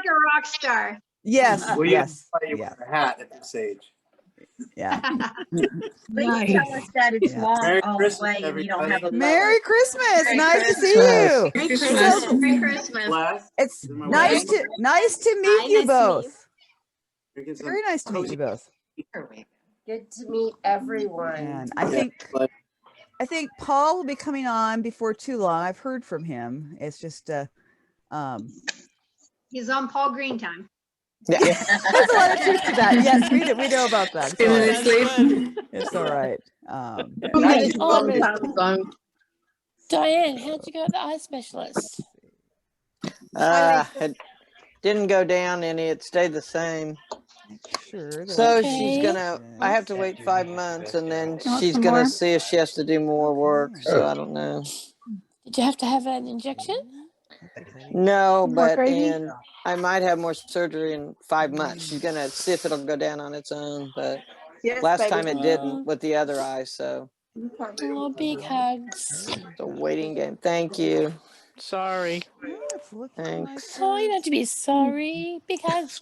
a rock star. Yes. Well, Yes. you wear a hat at this age. Yeah. Please tell us that it's long Merry all the Christmas, way and you don't have a Merry Christmas. Merry Nice to see Christmas. you. Merry So- Christmas. Merry Christmas. Bless. It's Is my nice wife- to meet Hi, you nice to meet both. Drinking some Very nice to meet cozy- you both. Good to meet everyone. And Yeah, but I think Paul will be coming on before too long. I've heard from him. It's just He's on Paul Greene time. there's a lot of truth to that. Yes, we know about that. It's all right. It's all right. Diane, how'd you go at the eye specialist? It didn't go down any, it stayed the same. Sure. So Okay. she's gonna, I have to wait 5 months and then You want she's some gonna more? see if she has to do more work. So I don't know. Did you have to have an injection? No, More but gravy? I might have more surgery in 5 months. She's gonna see if it'll go down on its own, but Yes, last baby. time it didn't with the other eye. So Oh, big hugs. it's a waiting game. Thank you. Sorry. It's looking Thanks. Oh, you don't have to be sorry. Big hugs.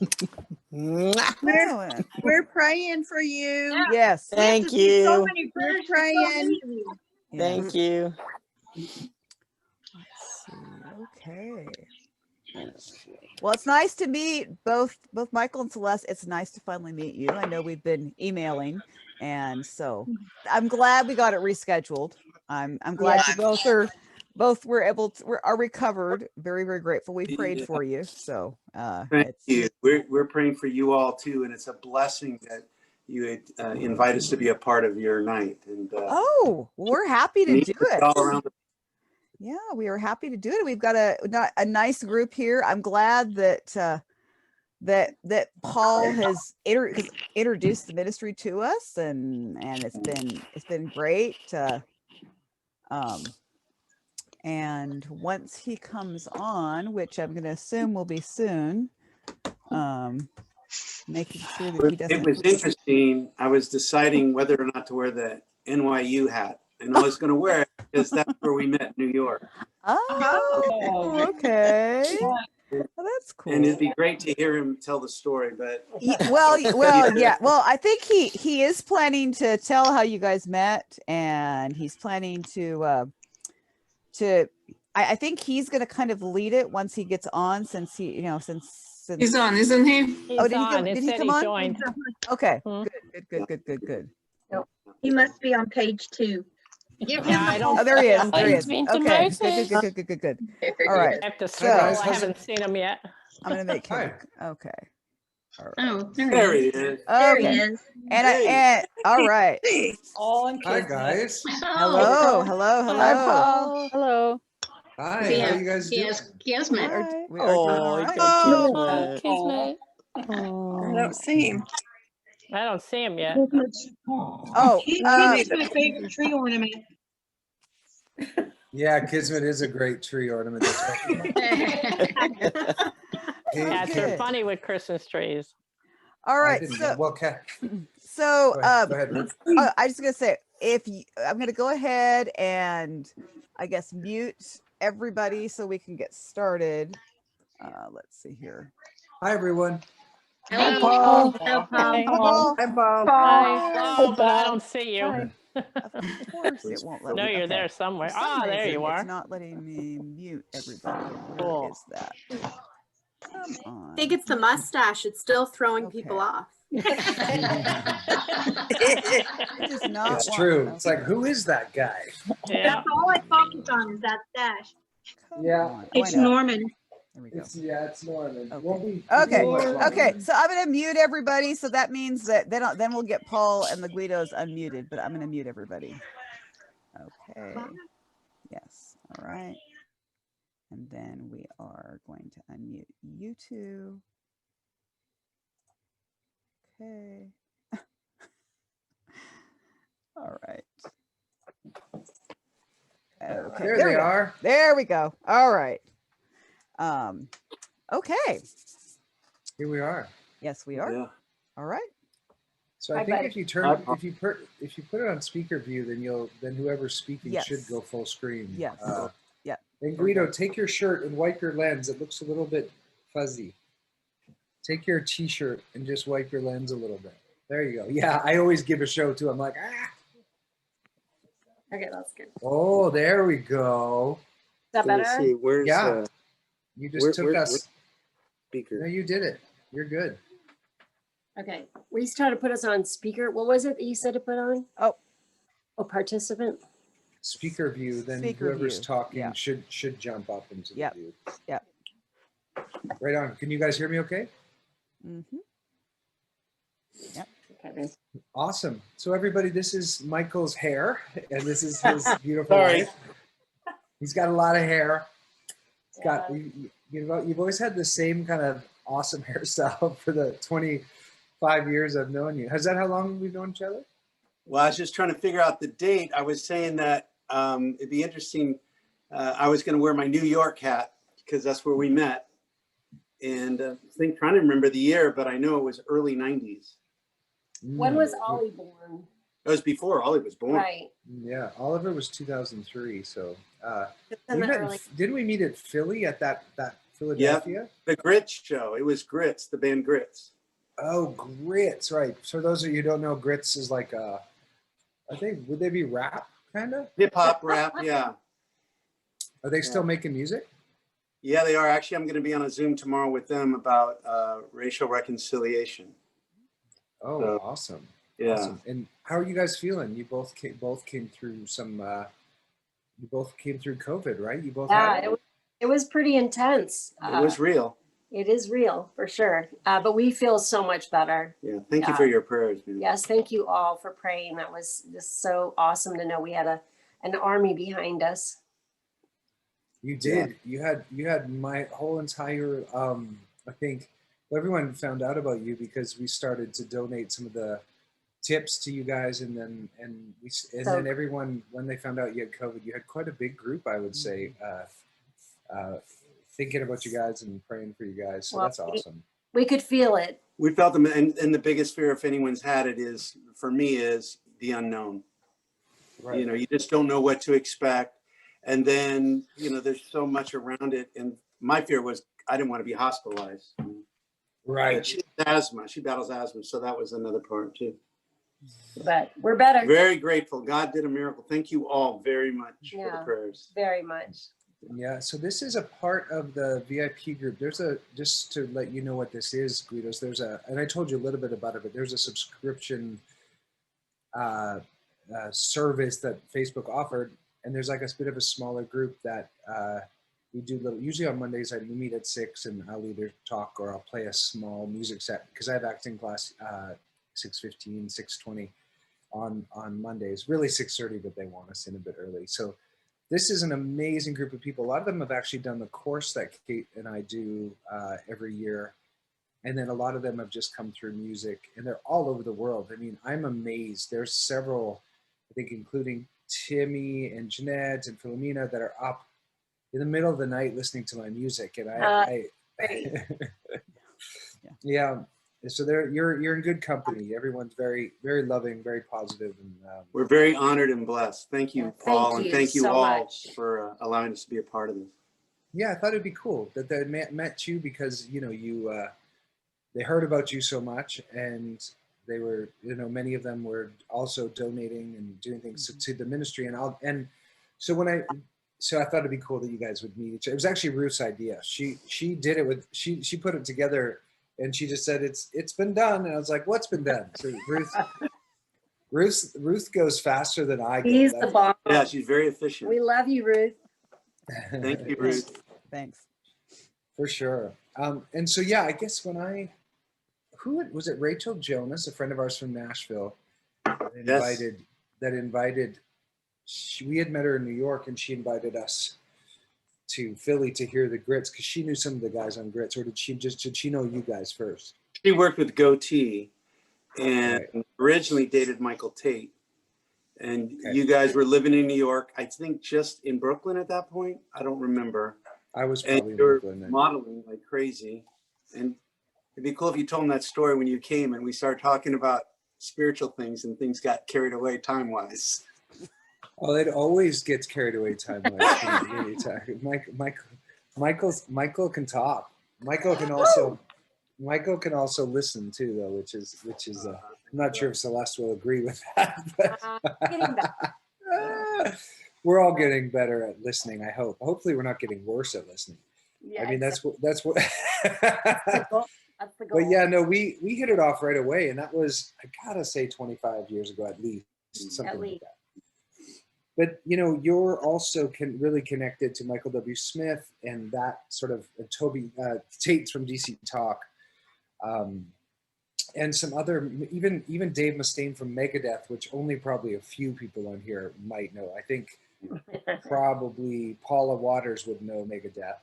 Mwah. We're praying for you. Yes. Thank So you. many prayers for so praying. many of you. Thank you. Let's see. Okay. Well, it's nice to meet both Michael and Celeste. It's nice to finally meet you. I know we've been emailing, and so I'm glad we got it rescheduled. I'm glad you both were able to are recovered. Very, very grateful. We prayed for you. So thank you. We're praying for you all too, and it's a blessing that you would invite us to be a part of your night. And we're happy to meet do us it. all around the Yeah, we are happy to do it. We've got a nice group here. I'm glad that that Paul has introduced the ministry to us, and it's been great. And once he comes on, which I'm going to assume will be soon, making sure that he It doesn't. was interesting. I was deciding whether or not to wear the NYU hat, and I was going to wear it because that's where we met in New York. Oh, okay. Well, that's cool. And it'd be great to hear him tell the story. But Well, yeah. Well, I think he is planning to tell how you guys met, and he's planning to. I think he's going to kind of lead it once he gets on, since since He's on, isn't he? Oh, did he come on? Joined. Okay, Hmm. good. He must be on page 2. Give Yeah, him I a don't. Oh, there he is. Oh, There he he's is. been Okay, demoted. good. All right, I have to So- scroll. Guys, I how's haven't seen him yet. I'm going to make him. Hi. Okay. All right. Oh, there he is. There he Okay. is. And all right. Hi, guys. Hello. Hi, Paul. Hello. Hi, how you guys doing? Kismet. We are doing all right. Oh, Kismet. I don't see him. I don't see him yet. Oh, He's my favorite tree ornament. Yeah, Kismet is a great tree ornament. That's right. Cats Okay. are funny with Christmas trees. all I right. didn't So, know. Well, so go ahead. Ruth. I just gonna say, I'm gonna go ahead and I guess mute everybody so we can get started. Let's see here. Hi, everyone. Hello, Paul. Hello, Paul. Hey. Paul, Hi, Paul. Hi. Hello, but I don't see you. of course it won't let No, me. you're Okay. there somewhere. For some There reason, you are. It's not letting me mute everybody. Where Cool. is that? Come on. I think it's the mustache. It's still throwing people Okay. off. It does not It's want- true. It's like, who is that guy? Yeah. That's all I focus on is that stash. Come Yeah. on. Oh, It's I know. Norman. There we go. It's Norman. Okay. Won't be- Okay. won't be much longer. Okay. So I'm gonna mute everybody. So that means that then we'll get Paul and the Guidos unmuted. But I'm gonna mute everybody. Okay. Yes. All right. And then we are going to unmute you two. Okay. All right. Okay. There we they go. are. There we go. All right. Okay. Here we are. Yes, we are. Yeah. All right. So I Hi, think buddy. if you put it on speaker view, then whoever's speaking Yes. should go full screen. Yes. Yeah. And Guido, take your shirt and wipe your lens. It looks a little bit fuzzy. Take your t-shirt and just wipe your lens a little bit. There you go. Yeah, I always give a show too. I'm like, ah. Okay, that's good. Is Oh, there we go. that Let me better? see. Where's Yeah. You just took where's us. speaker? No, you did it. You're good. Okay. We used to try to put us on speaker. What was it that you said to put on? Oh. Oh, participant. Speaker view, then Speaker whoever's view, talking yeah. should jump up into Yep. the view. Yep. Right on. Can you guys hear me okay? Mm-hmm. Okay. Then. Awesome. So everybody, this is Michael's hair, and this is his beautiful Sorry. wife. He's got a lot of hair. He's got, you've always had the same kind of awesome hairstyle for the 25 years I've known you. Is that how long we've known each other? Well, I was just trying to figure out the date. I was saying that it'd be interesting. I was going to wear my New York hat because that's where we met. And trying to remember the year, but I know it was early 90s. When was Ollie born? It was before Ollie was born. Right. Yeah, Oliver was 2003. So In the we met early- didn't we meet at Philly at that Philadelphia? The Grits show. It was Grits, the band Grits. Oh, Grits, right. So those of you who don't know, Grits is like I think, would they be rap kind of? Hip hop rap, yeah. Are they still making music? Yeah, they are. Actually, I'm going to be on a Zoom tomorrow with them about racial reconciliation. Oh, So, awesome. Yeah. Awesome. And how are you guys feeling? You both came through some you both came through COVID, right? You both had Yeah, it was pretty intense. It was real. It is real for sure. But we feel so much better. Yeah. Thank you for your prayers, man. Yes, thank you all for praying. That was just so awesome to know we had an army behind us. You did. You had my whole entire I think everyone found out about you because we started to donate some of the tips to you guys, and then then everyone, when they found out you had COVID, you had quite a big group, I would say, thinking about you guys and praying for you guys. So that's awesome. We could feel it. We felt them, and the biggest fear, if anyone's had it, is for me is the unknown. Right. You know, you just don't know what to expect, and then there's so much around it. And my fear was I didn't want to be hospitalized. Right. She has asthma. She battles asthma, so that was another part too. But we're better. Very grateful. God did a miracle. Thank you all very much for the prayers. Very much. Yeah, so this is a part of the VIP group. There's just to let you know what this is, Guidos, and I told you a little bit about it, but there's a subscription service that Facebook offered, and there's like a bit of a smaller group that we do usually on Mondays, we meet at 6 and I'll either talk or I'll play a small music set because I have acting class 6:15, 6:20 on Mondays, really 6:30, but they want us in a bit early. So this is an amazing group of people. A lot of them have actually done the course that Kate and I do every year. And then a lot of them have just come through music, and they're all over the world. I mean, I'm amazed. There's several, I think, including Timmy and Jeanette and Philomena, that are up in the middle of the night listening to my music. And yeah. So you're in good company. Everyone's very, very loving, very positive, and we're very honored and blessed. Thank you, Paul, and thank you so all much for allowing us to be a part of this. Yeah, I thought it'd be cool that they met you because they heard about you so much, and they were, many of them were also donating and doing things to the ministry, so I thought it'd be cool that you guys would meet each other. It was actually Ruth's idea. She did it she put it together. And she just said, it's been done. And I was like, what's been done? So Ruth goes faster than I go. She's the bomb. Yeah, she's very efficient. We love you, Ruth. Thank you, Ruth. Thanks. For sure. And so, yeah, I guess who was it? Rachel Jonas, a friend of ours from Nashville, we had met her in New York, and she invited us to Philly to hear the Grits because she knew some of the guys on Grits, or did she know you guys first? She worked with Goatee and originally dated Michael Tate. And you guys were living in New York, I think just in Brooklyn at that point. I don't remember. I was probably in Brooklyn. Brooklyn. Modeling like crazy. And it'd be cool if you told them that story when you came and we started talking about spiritual things and things got carried away time-wise. Oh, it always gets carried away time-wise. Michael can talk. Michael can also, Michael can also listen too, though, which is I'm not sure if Celeste will agree with that. But Getting better. we're all getting better at listening. I hope. Hopefully, we're not getting worse at listening. Yeah, I mean, that's what. That's the goal. But yeah, no, we hit it off right away, and that was, I gotta say, 25 years ago at least, something like that. But you know, you're also really connected to Michael W. Smith and that sort of Toby Tate from DC Talk, and some other, even Dave Mustaine from Megadeth, which only probably a few people on here might know. I think probably Paula Waters would know Megadeth.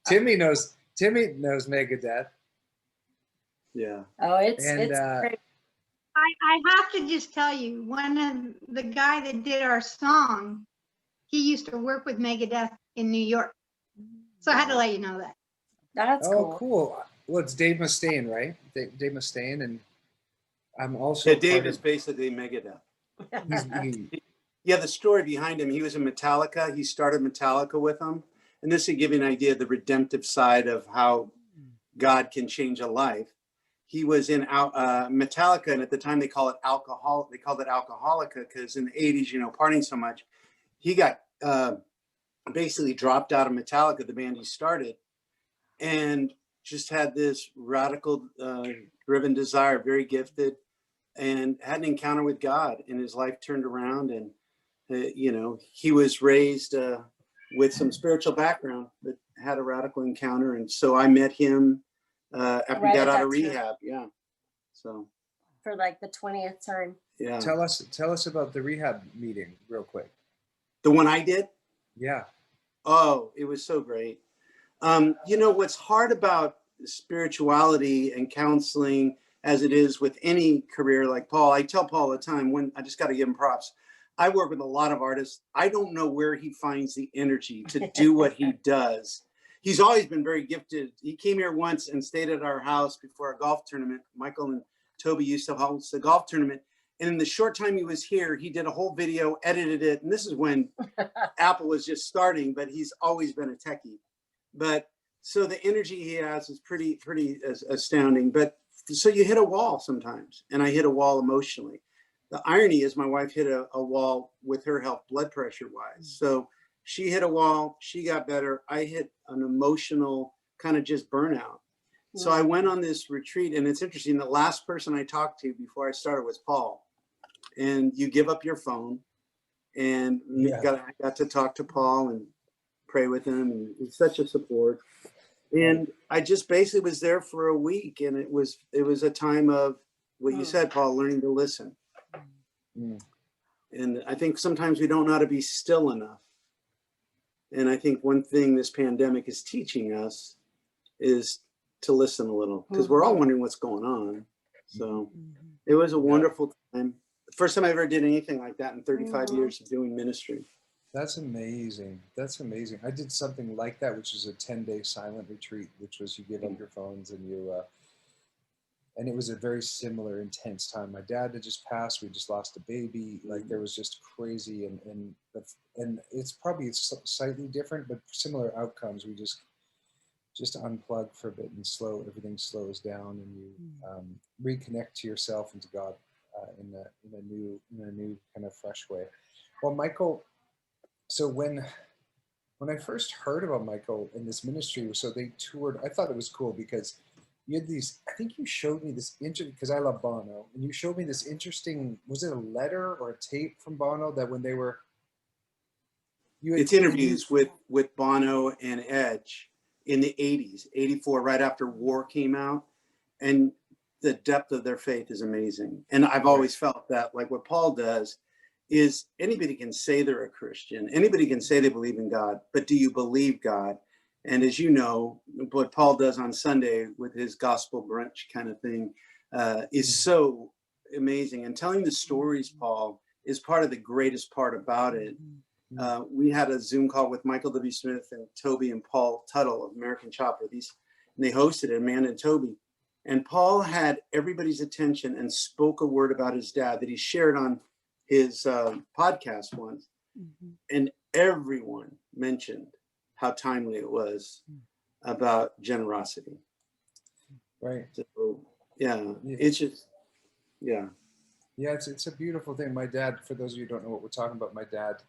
Timmy knows Megadeth. Yeah. Oh, it's And I have to just tell you, one of the guy that did our song, he used to work with Megadeth in New York. So I had to let you know that. That's cool. Well, it's Dave Mustaine, right? Dave Mustaine, and I'm also Dave is basically Megadeth. Yeah, the story behind him, he was in Metallica. He started Metallica with them. And this will give you an idea of the redemptive side of how God can change a life. He was in Metallica, and at the time they called it Alcoholica, because in the 80s, you know, partying so much, he got basically dropped out of Metallica, the band he started, and just had this radical driven desire, very gifted, and had an encounter with God, and his life turned around. And you know, he was raised with some spiritual background, but had a radical encounter. And so I met him after he got out of rehab. Yeah. So for like the 20th time. Yeah. Tell us about the rehab meeting real quick. The one I did? Yeah. Oh, it was so great. You know, what's hard about spirituality and counseling, as it is with any career like Paul, I tell Paul all the time, when I just got to give him props. I work with a lot of artists. I don't know where he finds the energy to do what he does. He's always been very gifted. He came here once and stayed at our house before a golf tournament. Michael and Toby used to host a golf tournament. And in the short time he was here, he did a whole video, edited it. And this is when Apple was just starting, but he's always been a techie. But so the energy he has is pretty astounding. But so you hit a wall sometimes, and I hit a wall emotionally. The irony is my wife hit a wall with her health, blood pressure wise. So she hit a wall, she got better. I hit an emotional kind of just burnout. So I went on this retreat, and it's interesting. The last person I talked to before I started was Paul. And you give up your phone, and I got to talk to Paul and pray with him, and he's such a support. And I just basically was there for a week, and it was a time of what you said, Paul, learning to listen. And I think sometimes we don't know how to be still enough. And I think one thing this pandemic is teaching us is to listen a little, because we're all wondering what's going on. So it was a wonderful time. The first time I ever did anything like that in 35 years of doing ministry. That's amazing. That's amazing. I did something like that, which is a 10-day silent retreat, which was you give up your phones and and it was a very similar, intense time. My dad had just passed. We just lost a baby. Like there was just crazy, and it's probably slightly different, but similar outcomes. We just unplug for a bit and everything slows down, and you reconnect to yourself and to God in a new kind of fresh way. Well, Michael, so when I first heard about Michael in this ministry, so they toured. I thought it was cool because you had these, I think you showed me this, because I love Bono, and you showed me this interesting, was it a letter or a tape from Bono that when they were... It's interviews with Bono and Edge in the 80s, 84, right after War came out. And the depth of their faith is amazing. And I've always felt that, like what Paul does, is anybody can say they're a Christian. Anybody can say they believe in God, but do you believe God? And as you know, what Paul does on Sunday with his gospel brunch kind of thing is so amazing. And telling the stories, Paul, is part of the greatest part about it. We had a Zoom call with Michael W. Smith and Toby and Paul Tuttle of American Chopper. And they hosted it, Amanda and Toby. And Paul had everybody's attention and spoke a word about his dad that he shared on his podcast once. And everyone mentioned how timely it was about generosity. Right. So yeah, it's just, yeah. Yeah, it's a beautiful thing. My dad, for those of you who don't know what we're talking about, my dad,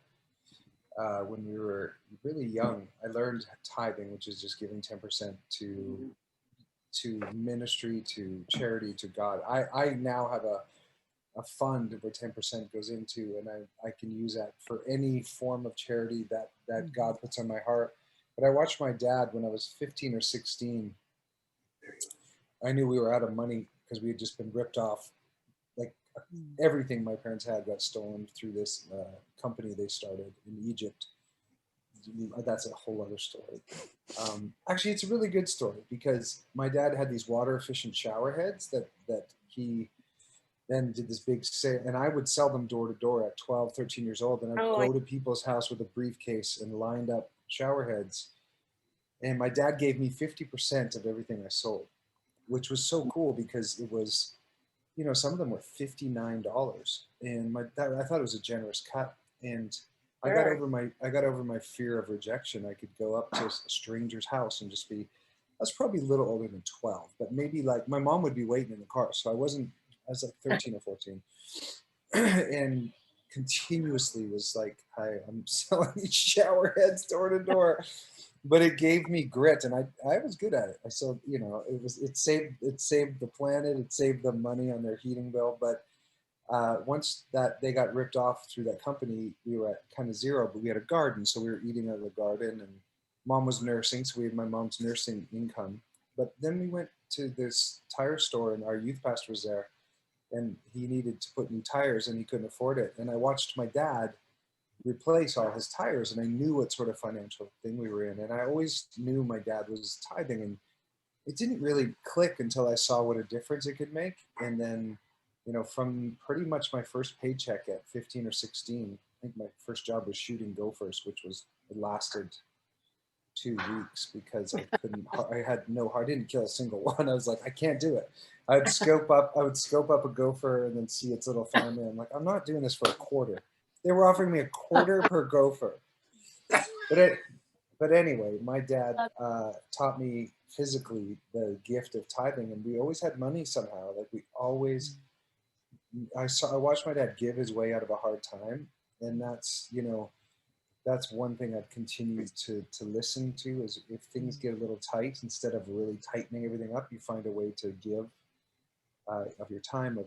when we were really young, I learned tithing, which is just giving 10% to ministry, to charity, to God. I now have a fund where 10% goes into, and I can use that for any form of charity that God puts on my heart. But I watched my dad when I was 15 or 16. I knew we were out of money because we had just been ripped off. Like everything my parents had got stolen through this company they started in Egypt. That's a whole other story. Actually, it's a really good story because my dad had these water efficient shower heads that he then did this big sale, and I would sell them door to door at 12, 13 years old. And I'd go to people's house with a briefcase and lined up shower heads. And my dad gave me 50% of everything I sold, which was so cool because it was, you know, some of them were $59, and I thought it was a generous cut. And I got over my fear of rejection. I could go up to a stranger's house and just be, I was probably a little older than 12, but maybe like my mom would be waiting in the car. So I was like 13 or 14 and continuously was like, hi, I'm selling these shower heads door to door. But it gave me grit, and I was good at it. I sold, you know, it saved the planet, it saved them money on their heating bill. But once that they got ripped off through that company, we were at kind of zero. But we had a garden, so we were eating out of the garden, and mom was nursing, so we had my mom's nursing income. But then we went to this tire store, and our youth pastor was there, and he needed to put new tires, and he couldn't afford it. And I watched my dad replace all his tires, and I knew what sort of financial thing we were in, and I always knew my dad was tithing, and it didn't really click until I saw what a difference it could make. And then, you know, from pretty much my first paycheck at 15 or 16, I think my first job was shooting gophers, which it lasted 2 weeks because I didn't kill a single one. I was like, I can't do it. I would scope up a gopher and then see its little family. I'm like, I'm not doing this for a quarter. They were offering me a quarter per gopher. But anyway, my dad taught me physically the gift of tithing, and we always had money somehow. Like we always, I watched my dad give his way out of a hard time, and that's, you know, that's one thing I've continued to listen to is if things get a little tight, instead of really tightening everything up, you find a way to give of your time,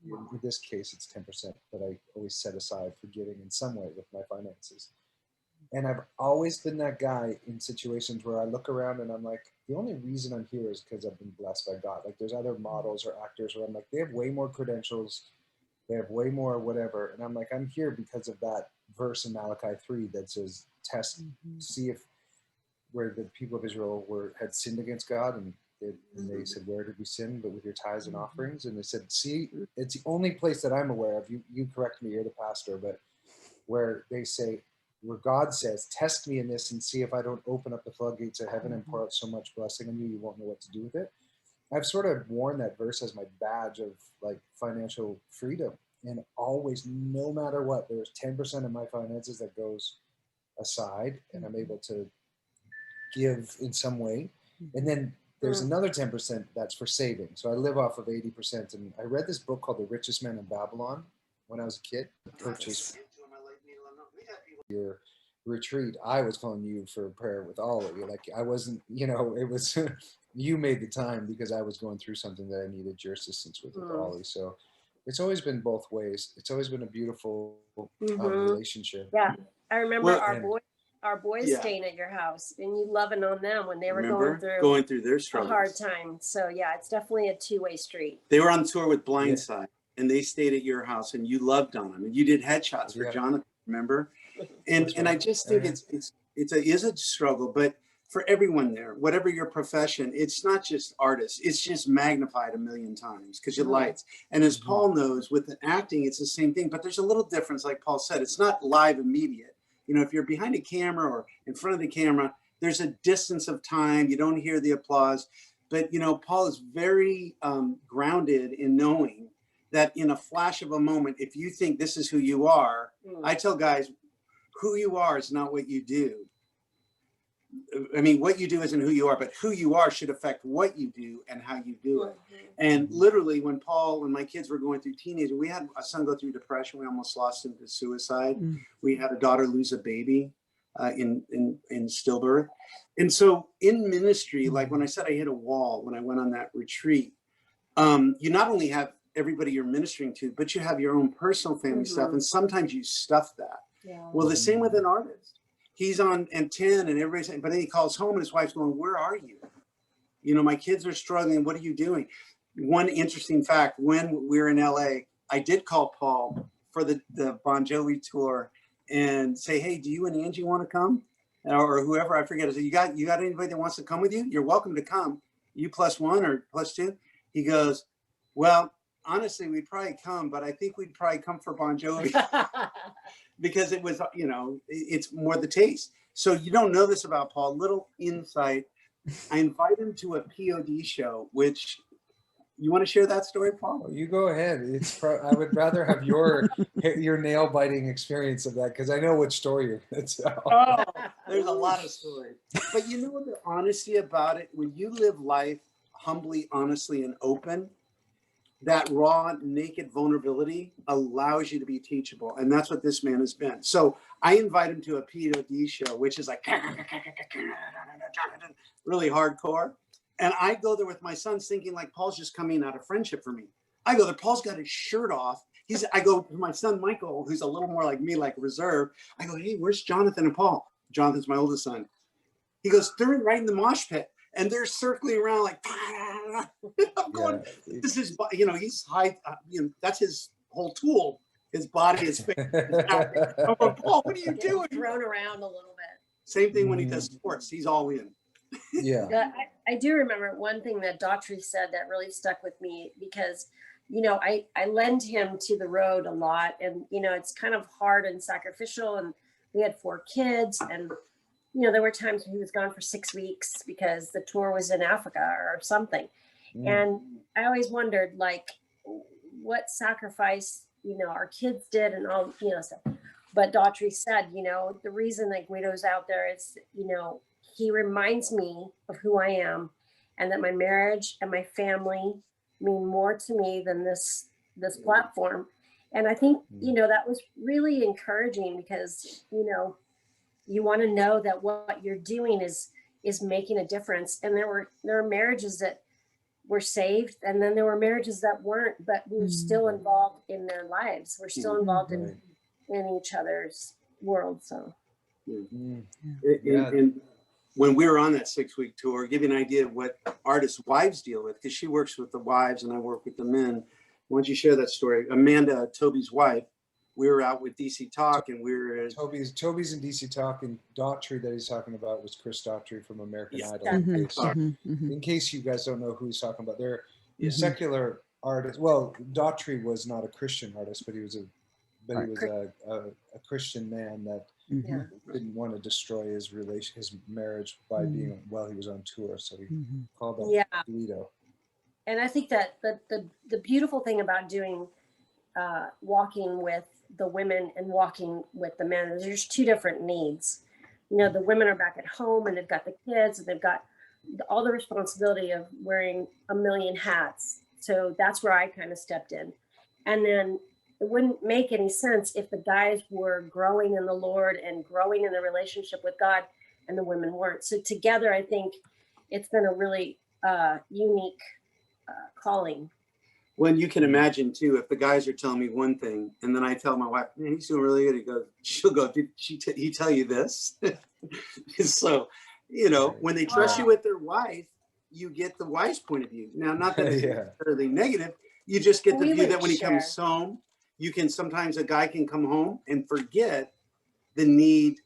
in this case, it's 10% that I always set aside for giving in some way with my finances. And I've always been that guy in situations where I look around and I'm like, the only reason I'm here is because I've been blessed by God. Like there's other models or actors where I'm like, they have way more credentials, they have way more whatever. And I'm like, I'm here because of that verse in Malachi 3 that says, test, see if where the people of Israel had sinned against God, and they said, where did we sin? But with your tithes and offerings. And they said, see, it's the only place that I'm aware of, you correct me, you're the pastor, but where they say, where God says, test me in this and see if I don't open up the floodgates of heaven and pour out so much blessing on you, you won't know what to do with it. I've sort of worn that verse as my badge of like financial freedom. And always, no matter what, there's 10% of my finances that goes aside, and I'm able to give in some way. And then there's another 10% that's for saving. So I live off of 80%. And I read this book called The Richest Man in Babylon when I was a kid. Purchased your retreat. I was calling you for prayer with all of you. Like I wasn't, you know, it was you made the time because I was going through something that I needed your assistance with Ollie. So it's always been both ways. It's always been a beautiful relationship. Yeah, I remember our boys staying at your house and you loving on them when they were going through their struggles, a hard time. So yeah, it's definitely a two-way street. They were on tour with Blindside, and they stayed at your house, and you loved on them, and you did headshots for Jonathan. Remember? And I just think it's a struggle, but for everyone there, whatever your profession, it's not just artists, it's just magnified a million times because your lights. And as Paul knows, with the acting, it's the same thing, but there's a little difference, like Paul said, it's not live immediate. You know, if you're behind a camera or in front of the camera, there's a distance of time, you don't hear the applause. But, you know, Paul is very grounded in knowing that in a flash of a moment, if you think this is who you are, I tell guys, who you are is not what you do. I mean, what you do isn't who you are, but who you are should affect what you do and how you do it. And literally, when Paul and my kids were going through teenage, we had a son go through depression. We almost lost him to suicide. We had a daughter lose a baby in stillbirth. And so in ministry, like when I said I hit a wall when I went on that retreat, you not only have everybody you're ministering to, but you have your own personal family stuff. And sometimes you stuff that. Well, the same with an artist. He's on and 10 and everybody's, but then he calls home and his wife's going, where are you? You know, my kids are struggling. What are you doing? One interesting fact, when we were in LA, I did call Paul for the Bon Jovi tour and say, hey, do you and Angie want to come? Or whoever, I forget. I said, you got anybody that wants to come with you? You're welcome to come. You +1 or +2? He goes, well, honestly, we'd probably come, but I think we'd probably come for Bon Jovi. Because it was, you know, it's more the taste. So you don't know this about Paul. Little insight. I invite him to a POD show, which you want to share that story, Paul? Oh, you go ahead. I would rather have your nail biting experience of that because I know which story you're going to tell. Oh, there's a lot of stories. But you know the honesty about it, when you live life humbly, honestly, and open, that raw, naked vulnerability allows you to be teachable. And that's what this man has been. So I invite him to a POD show, which is like really hardcore. And I go there with my sons thinking like Paul's just coming out of friendship for me. I go there, Paul's got his shirt off. I go to my son, Michael, who's a little more like me, like reserved. I go, hey, where's Jonathan and Paul? Jonathan's my oldest son. He goes, they're right in the mosh pit. And they're circling around like, I'm going, this is, you know, he's high, you know, that's his whole tool. His body is fake. I'm going, Paul, what are you doing? Thrown around a little bit. Same thing when he does sports. He's all in. Yeah. I do remember one thing that Daughtry said that really stuck with me because, you know, I lend him to the road a lot and, you know, it's kind of hard and sacrificial and we had 4 kids and, you know, there were times when he was gone for 6 weeks because the tour was in Africa or something. And I always wondered, like, what sacrifice, you know, our kids did and all, you know, stuff. But Daughtry said, you know, the reason that Guido's out there is, you know, he reminds me of who I am and that my marriage and my family mean more to me than this platform. And I think, you know, that was really encouraging because, you know, you want to know that what you're doing is making a difference. And there were marriages that were saved, and then there were marriages that weren't, but we were still involved in their lives. We're still involved in each other's world. So, and when we were on that 6-week tour, give you an idea of what artists' wives deal with, because she works with the wives and I work with the men. Why don't you share that story? Amanda, Toby's wife, we were out with DC Talk and we were Toby's in DC Talk, and Daughtry that he's talking about was Chris Daughtry from American Idol. In case you guys don't know who he's talking about, they're secular artists. Well, Daughtry was not a Christian artist, but he was a Christian man that didn't want to destroy his marriage by being while he was on tour. So he called up Guido. And I think that the beautiful thing about doing walking with the women and walking with the men, there's 2 different needs. You know, the women are back at home and they've got the kids and they've got all the responsibility of wearing a million hats. So that's where I kind of stepped in. And then it wouldn't make any sense if the guys were growing in the Lord and growing in the relationship with God and the women weren't. So together, I think it's been a really unique calling. Well, you can imagine too, if the guys are telling me one thing and then I tell my wife, man, he's doing really good. She'll go, did he tell you this? So, you know, when they trust you with their wife, you get the wife's point of view. Now, not that it's necessarily negative. You just get the view that when he comes home, sometimes a guy can come home and forget the need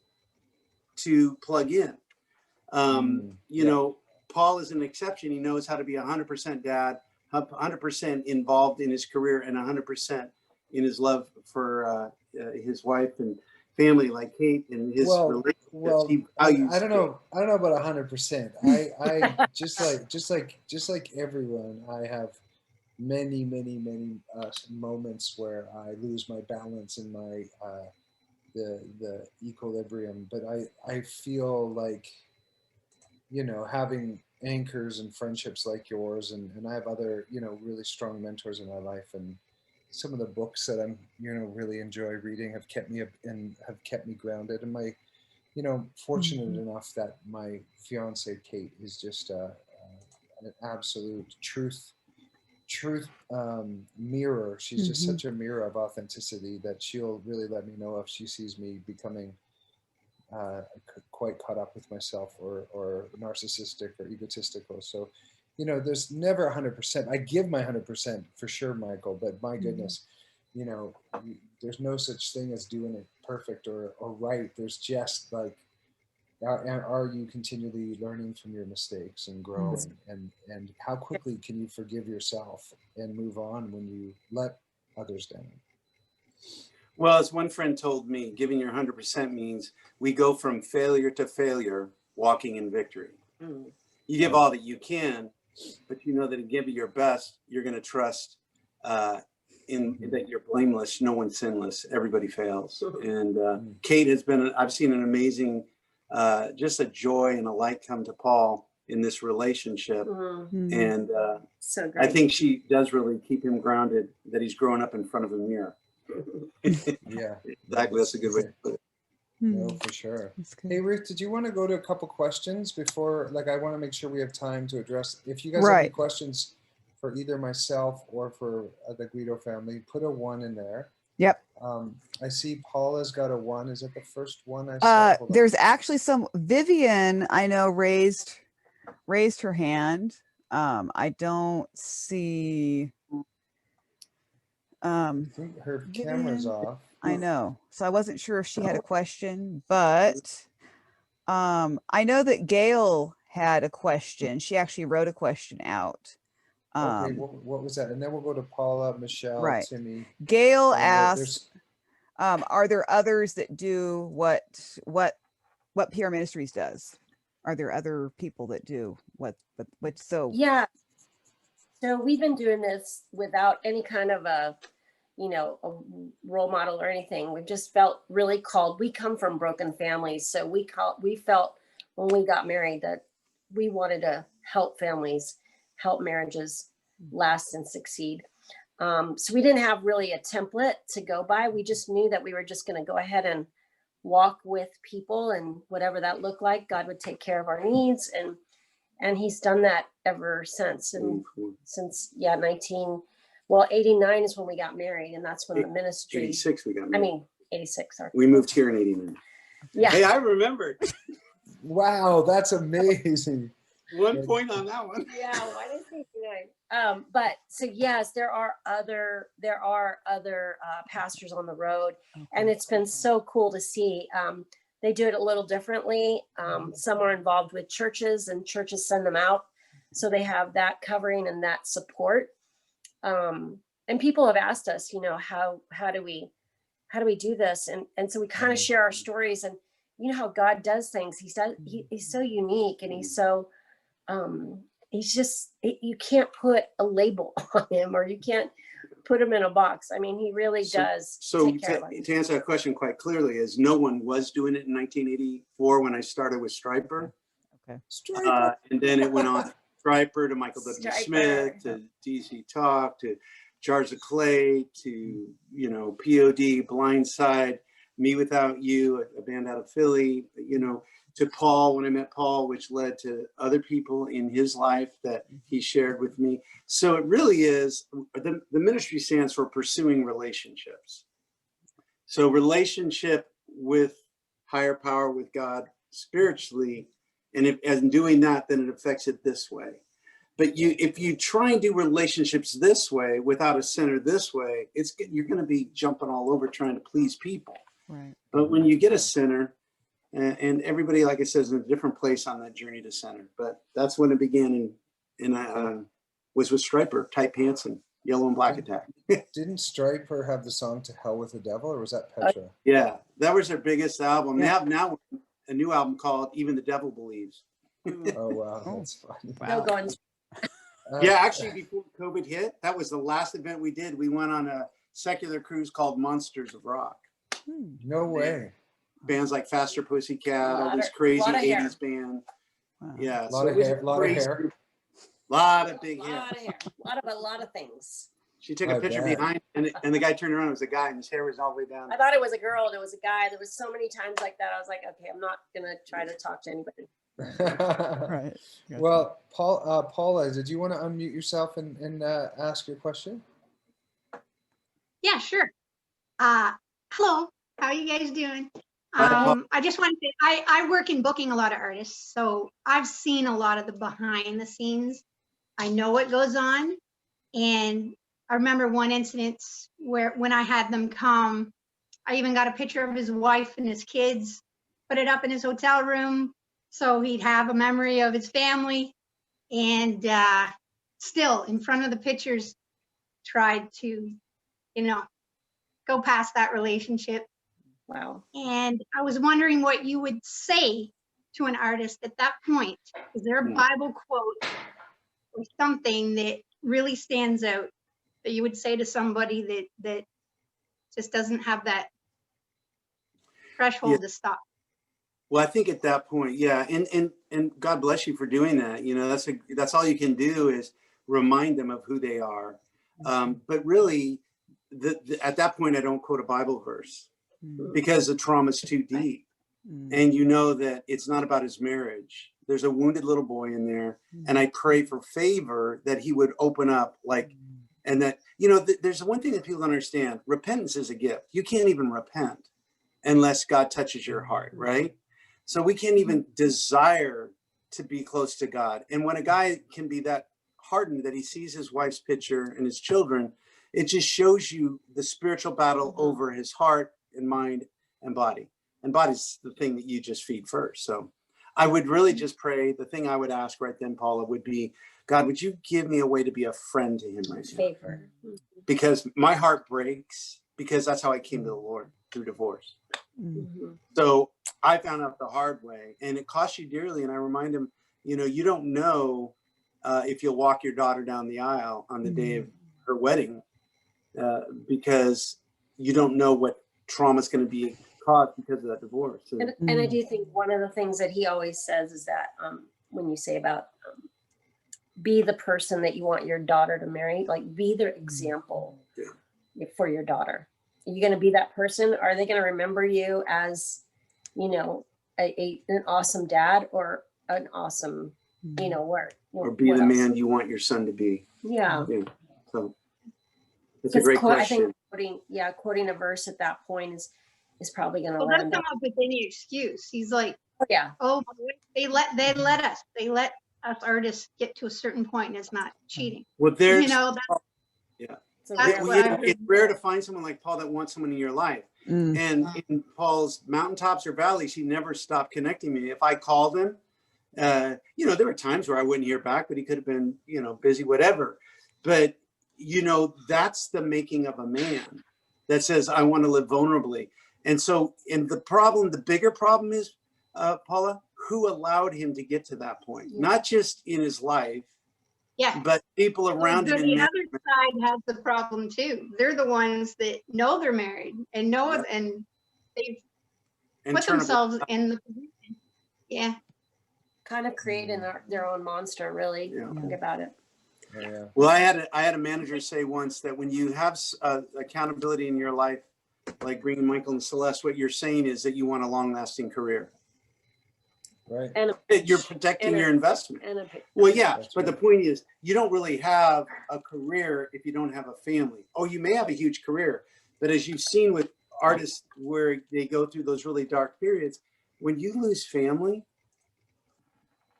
to plug in. You know, Paul is an exception. He knows how to be 100% dad, 100% involved in his career and 100% in his love for his wife and family, like Kate and his relationships. Well, I don't know about 100%. I just like everyone, I have many moments where I lose my balance and my the equilibrium. But I feel like you know, having anchors and friendships like yours, and I have other, you know, really strong mentors in my life, and some of the books that I'm, you know, really enjoy reading have kept me up and have kept me grounded. And my, you know, fortunate enough that my fiance Kate is just an absolute truth mirror. She's just such a mirror of authenticity that she'll really let me know if she sees me becoming quite caught up with myself or narcissistic or egotistical. So, you know, there's never 100%. I give my 100% for sure, Michael, but my goodness, you know, there's no such thing as doing it perfect or right. There's just like, are you continually learning from your mistakes and growing, and how quickly can you forgive yourself and move on when you let others down? Well, as one friend told me, giving your 100% means we go from failure to failure, walking in victory. You give all that you can, but you know that to give it your best, you're going to trust in that you're blameless. No one's sinless. Everybody fails. And Kate has been, I've seen an amazing, just a joy and a light come to Paul in this relationship. And so great. I think she does really keep him grounded, that he's growing up in front of a mirror. Yeah, exactly. That's a good way to put it. No, for sure. Hey, Ruth, did you want to go to a couple questions before, like, I want to make sure we have time to address, if you guys have any questions for either myself or for the Guido family, put a 1 in there. Yep. I see Paula's got a 1. Is that the first one I saw? There's actually some, Vivian, I know, raised her hand. I don't see, I think her camera's off. I know. So I wasn't sure if she had a question, but I know that Gail had a question. She actually wrote a question out. Okay, what was that? And then we'll go to Paula, Michelle, Timmy. Gail asked, are there others that do what PR Ministries does? Are there other people that do what so? Yeah. So we've been doing this without any kind of a, you know, a role model or anything. We've just felt really called. We come from broken families. So we felt when we got married that we wanted to help families, help marriages last and succeed. So we didn't have really a template to go by. We just knew that we were just going to go ahead and walk with people, and whatever that looked like, God would take care of our needs. And he's done that ever since. And since, 89 is when we got married, and that's when the ministry. 86 we got married. I mean, 86. Sorry. We moved here in 89. Yeah. Hey, I remember. Wow, that's amazing. 1 point on that one. Yeah, why did I say 89? But so yes, there are other pastors on the road, and it's been so cool to see. They do it a little differently. Some are involved with churches, and churches send them out, so they have that covering and that support. And people have asked us, you know, how do we do this? And so we kind of share our stories, and you know how God does things. He's so unique, and he's so he's just, you can't put a label on him, or you can't put him in a box. I mean, he really does. So take care of us. to answer that question quite clearly, is no one was doing it in 1984 when I started with Striper. Okay. Striper. And then it went on Striper to Michael W. Striper. Smith to DC Talk to Jars of Clay to, you know, POD, Blindside, Me Without You, a band out of Philly, you know, to Paul, when I met Paul, which led to other people in his life that he shared with me. So it really is, the ministry stands for pursuing relationships. So relationship with higher power, with God spiritually, and in doing that, then it affects it this way. But if you try and do relationships this way without a center this way, you're going to be jumping all over trying to please people. Right. But when you get a center, and everybody, like I said, is in a different place on that journey to center. But that's when it began, and I was with Striper, Tight Pants, and Yellow and Black Attack. Didn't Striper have the song "To Hell with the Devil," or was that Petra? Yeah, that was their biggest album. Yeah. They have now a new album called "Even the Devil Believes." Oh wow, that's funny. No going. Yeah, actually, before COVID hit, that was the last event we did. We went on a secular cruise called Monsters of Rock. No way. Bands like Faster Pussycat, all these crazy 80s bands. Wow. Yeah. A so lot it of was a hair. Lot of crazy hair. group. Lot of big A hair. lot of hair, a lot of things. She took a I picture bet. behind, and the guy turned around. It was a guy, and his hair was all the way down. I thought it was a girl and it was a guy. There was so many times like that. I was like, okay, I'm not gonna try to talk to anybody. Right. Gotcha. Well, Paula, did you want to unmute yourself and ask your question? Yeah, sure. Hello, how are you guys doing? Paul. I just wanted to, I work in booking a lot of artists, so I've seen a lot of the behind the scenes. I know what goes on. And I remember one incident where when I had them come, I even got a picture of his wife and his kids, put it up in his hotel room so he'd have a memory of his family. And still in front of the pictures, tried to, go past that relationship. Wow. And I was wondering what you would say to an artist at that point. Is there a Bible quote or something that really stands out that you would say to somebody that just doesn't have that threshold to stop? Well, I think at that point, yeah, and God bless you for doing that. That's all you can do is remind them of who they are. But really, at that point, I don't quote a Bible verse because the trauma's too deep. And you know that it's not about his marriage. There's a wounded little boy in there, and I pray for favor that he would open up, and that there's one thing that people don't understand. Repentance is a gift. You can't even repent unless God touches your heart, right? So we can't even desire to be close to God. And when a guy can be that hardened that he sees his wife's picture and his children, it just shows you the spiritual battle over his heart and mind and body. And body's the thing that you just feed first. So I would really just pray. The thing I would ask right then, Paula, would be, God, would you give me a way to be a friend to him right now? Favor. Because my heart breaks, because that's how I came to the Lord, through divorce. So I found out the hard way, and it cost you dearly. And I remind him, you don't know if you'll walk your daughter down the aisle on the day of her wedding, because you don't know what trauma is going to be caused because of that divorce. And I do think one of the things that he always says is that when you say about be the person that you want your daughter to marry, like be their example for your daughter. Are you going to be that person? Are they going to remember you as, an awesome dad or an awesome, or be the man you want your son to be? Yeah. So it's a great question. I think quoting a verse at that point is probably going to Well, land doesn't up. come up with any excuse. He's like, Yeah. oh, they let us artists get to a certain point, and it's not cheating. Well, there's that's what I heard. it's rare to find someone like Paul that wants someone in your life. And in Paul's mountaintops or valleys, he never stopped connecting me. If I called him, there were times where I wouldn't hear back, but he could have been, busy, whatever. But, that's the making of a man that says, I want to live vulnerably. And so, the bigger problem is, Paula, who allowed him to get to that point? Not just in his life, but people around him. The other side has the problem too. They're the ones that know they're married and know it, and they've put themselves in the position. Yeah. Kind of creating their own monster, really. Think about it. Yeah. Well, I had a manager say once that when you have accountability in your life, like Greene, Michael, and Celeste, what you're saying is that you want a long-lasting career. Right. And you're protecting your investment. But the point is, you don't really have a career if you don't have a family. Oh, you may have a huge career, but as you've seen with artists where they go through those really dark periods, when you lose family,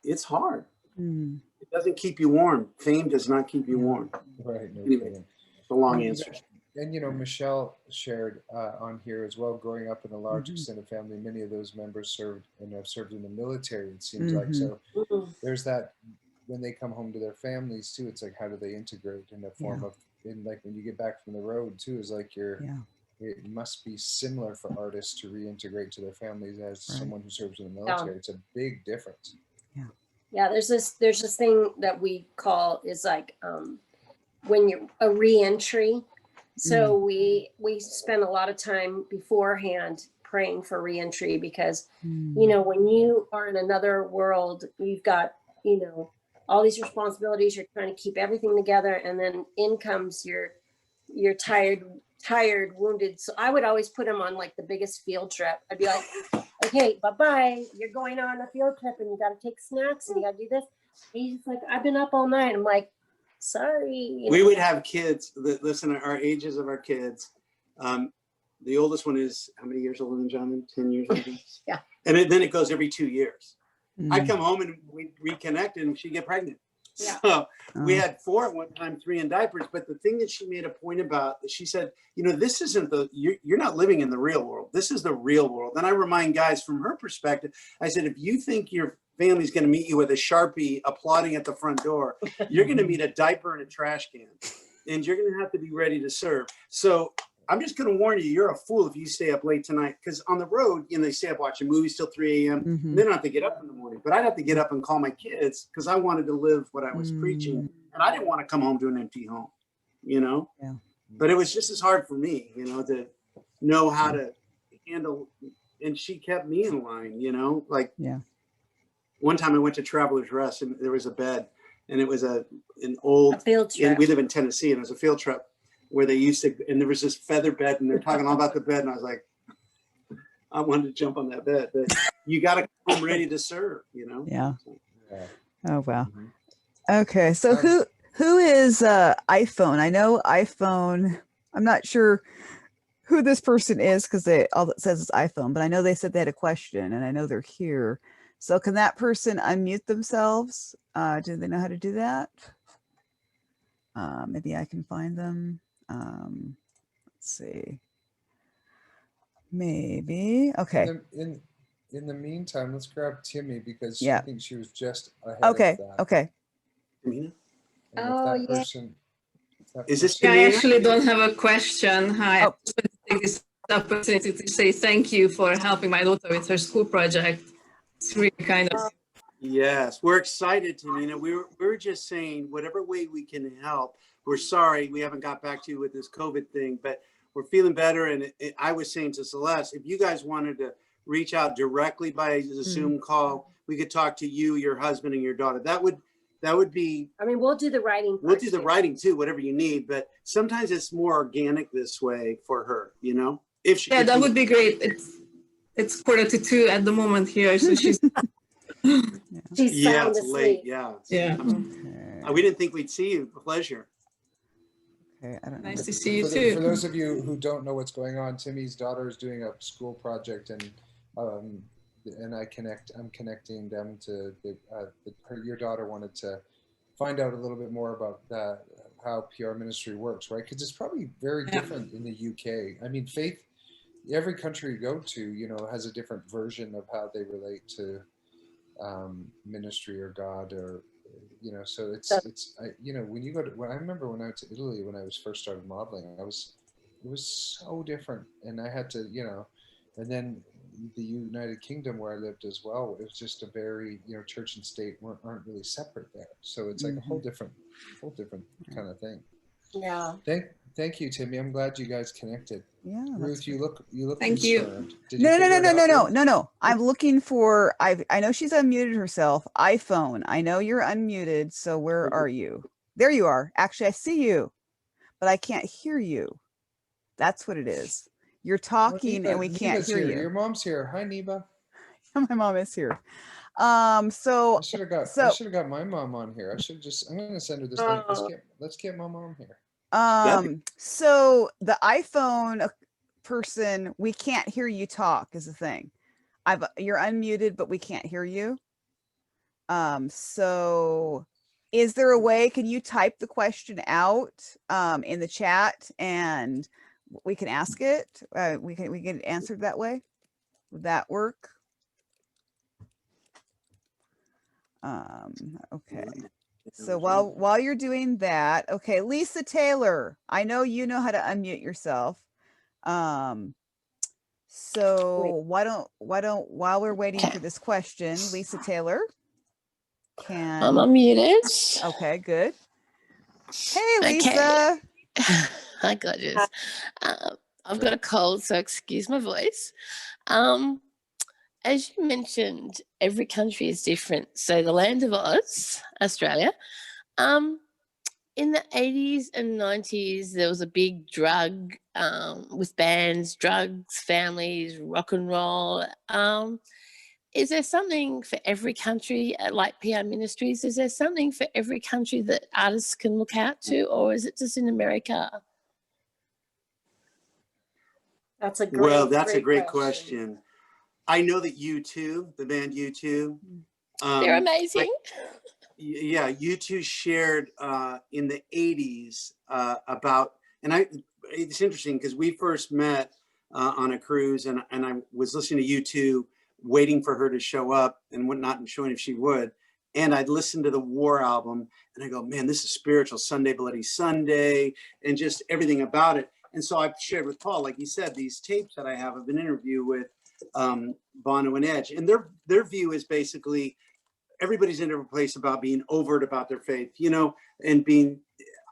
it's hard. It doesn't keep you warm. Fame does not keep you warm. Right. No anyway, it's a long answer. And Michelle shared on here as well, growing up in a large extended family, many of those members served and have served in the military, it seems like. So there's that, when they come home to their families too, it's like, how do they integrate in a form of, like when you get back from the road too, is like it must be similar for artists to reintegrate to their families as someone who serves in the military. It's a big difference. Yeah, there's this thing that we call is like when you're a re-entry. So we spend a lot of time beforehand praying for reentry because, you know, when you are in another world, you've got, you know, all these responsibilities, you're trying to keep everything together, and then in comes your tired, wounded. So I would always put him on like the biggest field trip. I'd be like, okay, bye-bye. You're going on a field trip and you got to take snacks and you got to do this. And he's like, I've been up all night. I'm like, sorry. You We know? would have kids that listen to our ages of our kids. The oldest one is how many years older than Jonathan? 10 years older? Yeah. And then it goes every 2 years. I come home and we reconnect and she get pregnant. Yeah. So we had 4 at one time, 3 in diapers. But the thing that she made a point about, she said, you know, this isn't you're not living in the real world. This is the real world. And I remind guys from her perspective, I said, if you think your family's going to meet you with a Sharpie applauding at the front door, you're going to meet a diaper and a trash can, and you're going to have to be ready to serve. So I'm just going to warn you, you're a fool if you stay up late tonight, because on the road, you know, they stay up watching movies till 3 a.m. And they don't have to get up in the morning, but I'd have to get up and call my kids because I wanted to live what I was preaching, and I didn't want to come home to an empty home, you know? Yeah. But it was just as hard for me, you know, to know how to handle, and she kept me in line, you know, like one time I went to Traveler's Rest and there was a bed, and it was an old field trip. And we live in Tennessee, and it was a field trip where they used to, and there was this feather bed, and they're talking all about the bed, and I was like, I wanted to jump on that bed, but you got to come ready to serve, you know? Yeah. Oh, wow. Okay. So who is iPhone? I know iPhone. I'm not sure who this person is because all it says is iPhone, but I know they said they had a question, and I know they're here. So can that person unmute themselves? Do they know how to do that? Maybe I can find them. Let's see. Maybe. Okay. In the meantime, let's grab Timmy because Yeah. I think she was just ahead Okay. of that. Okay. And Oh, if that yeah. person, Is this Yeah, I Tamina? actually don't have a question. Hi, Oh. I just want to take this opportunity to say thank you for helping my daughter with her school project. It's really kind of. Yes, we're excited, Tamina. We were just saying, whatever way we can help. We're sorry we haven't got back to you with this COVID thing, but we're feeling better. And I was saying to Celeste, if you guys wanted to reach out directly by a Zoom call, we could talk to you, your husband, and your daughter. That would be. I mean, we'll do the writing. We'll do the writing too, whatever you need. But sometimes it's more organic this way for her, you know. Yeah, that would be great. It's 1:45 at the moment here, so she's. She's sound it's late. asleep. Yeah. We didn't think we'd see you. Pleasure. Okay, I don't know. Nice to see you for too. those of you who don't know what's going on, Timmy's daughter is doing a school project, and I'm connecting them to your daughter wanted to find out a little bit more about how PR ministry works, right? Because it's probably very different in the UK. I mean, faith, every country you go to, you know, has a different version of how they relate to ministry or God, or you know. So you know, when I remember when I went to Italy when I was first started modeling, it was so different, and I had to, you know, and then the United Kingdom where I lived as well, it was just a very, you know, church and state aren't really separate there, so it's like a whole different kind of thing. Yeah. Thank you, Timmy. I'm glad you guys connected. Yeah. Ruth, you look Thank you. concerned. Did you figure it out, Ruth? No. I'm looking for. I know she's unmuted herself. iPhone. I know you're unmuted. So where are you? There you are. Actually, I see you, but I can't hear you. That's what it is. You're talking and we can't hear you. Your mom's here. Hi, Neba. My mom is here. So I should have got my mom on here. I'm gonna send her this link. Let's get my mom here. So the iPhone person, we can't hear you talk is the thing. You're unmuted, but we can't hear you. So is there a way, can you type the question out in the chat and we can ask it? We can get it answered that way. Would that work? Okay. So while you're doing that, okay, Lisa Taylor, I know you know how to unmute yourself. So while we're waiting for this question, Lisa Taylor can. I'm unmuted. Okay, good. Hey, Lisa. Hi, gorgeous. I've got a cold, so excuse my voice. As you mentioned, every country is different. So the land of Oz, Australia, in the 80s and 90s, there was a big drug with bands, drugs, families, rock and roll. Is there something for every country, like PR Ministries? Is there something for every country that artists can look out to, or is it just in America? That's a great, well, that's a great question. I know that U2, the band U2, they're amazing. Yeah, U2 shared in the 80s about, and it's interesting because we first met on a cruise, and I was listening to U2, waiting for her to show up and whatnot, and showing if she would. And I'd listen to the War album, and I go, man, this is spiritual. Sunday Bloody Sunday, and just everything about it. And so I've shared with Paul, like you said, these tapes that I have of an interview with Bono and Edge, and their view is basically everybody's in a place about being overt about their faith, you know, and being.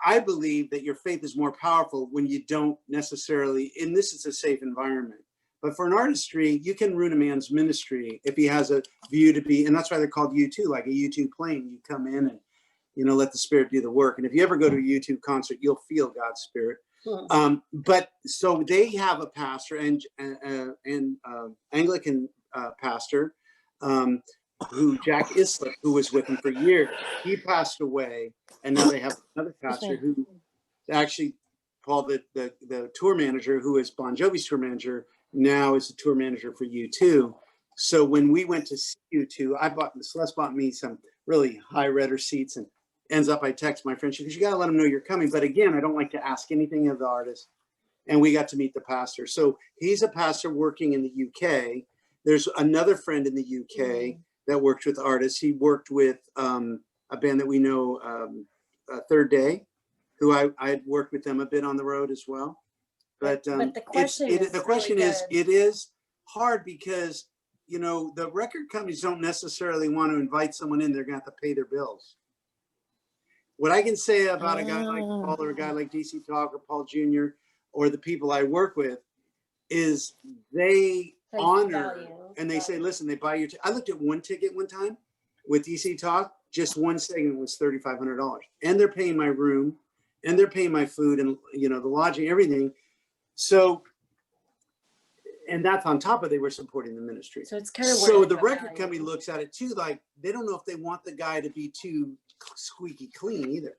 I believe that your faith is more powerful when you don't necessarily, and this is a safe environment. But for an artistry, you can ruin a man's ministry if he has a view to be, and that's why they're called U2, like a U2 plane. You come in and, you know, let the Spirit do the work. And if you ever go to a U2 concert, you'll feel God's Spirit. But so they have a pastor and Anglican pastor, who Jack Islip, who was with him for years. He passed away, and now they have another pastor who actually, Paul, the tour manager, who is Bon Jovi's tour manager, now is the tour manager for U2. So when we went to see U2, Celeste bought me some really high redder seats, and ends up I text my friend, she goes, you got to let them know you're coming. But again, I don't like to ask anything of the artist. And we got to meet the pastor. So he's a pastor working in the UK. There's another friend in the UK that works with artists. He worked with a band that we know, Third Day, who I had worked with them a bit on the road as well. But the question is, it is hard because, you know, the record companies don't necessarily want to invite someone in. They're going to have to pay their bills. What I can say about a guy like Paul or a guy like DC Talk or Paul Jr. or the people I work with is they honor and they say, listen, they buy your I looked at one ticket one time with DC Talk, just one segment was $3,500. And they're paying my room and they're paying my food and, you know, the lodging, everything. So, and that's on top of they were supporting the ministry. So it's kind of so the record company looks at it too, like they don't know if they want the guy to be too squeaky clean either.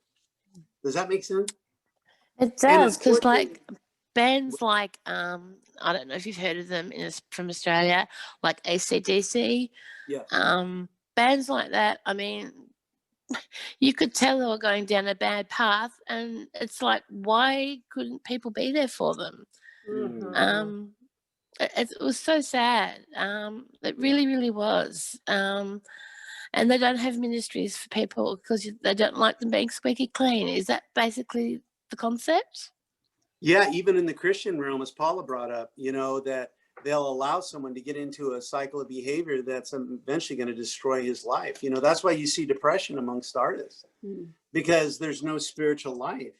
Does that make sense? It does, because like bands like I don't know if you've heard of them from Australia, like AC/DC. Yeah. Bands like that. I mean, you could tell they were going down a bad path, and it's like, why couldn't people be there for them? It was so sad. It really, really was. And they don't have ministries for people because they don't like them being squeaky clean. Is that basically the concept? Yeah, even in the Christian realm, as Paula brought up, you know, that they'll allow someone to get into a cycle of behavior that's eventually going to destroy his life. You know, that's why you see depression amongst artists, because there's no spiritual life,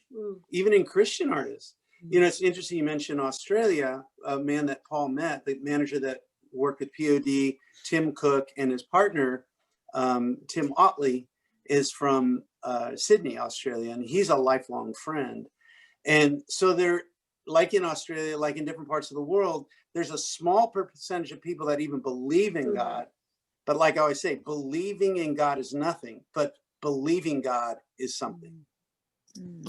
even in Christian artists. You know, it's interesting you mentioned Australia, a man that Paul met, the manager that worked with POD, Tim Cook, and his partner, Tim Otley, is from Sydney, Australia, and he's a lifelong friend. And so they're, like in Australia, like in different parts of the world, there's a small percentage of people that even believe in God. But like I always say, believing in God is nothing, but believing God is something.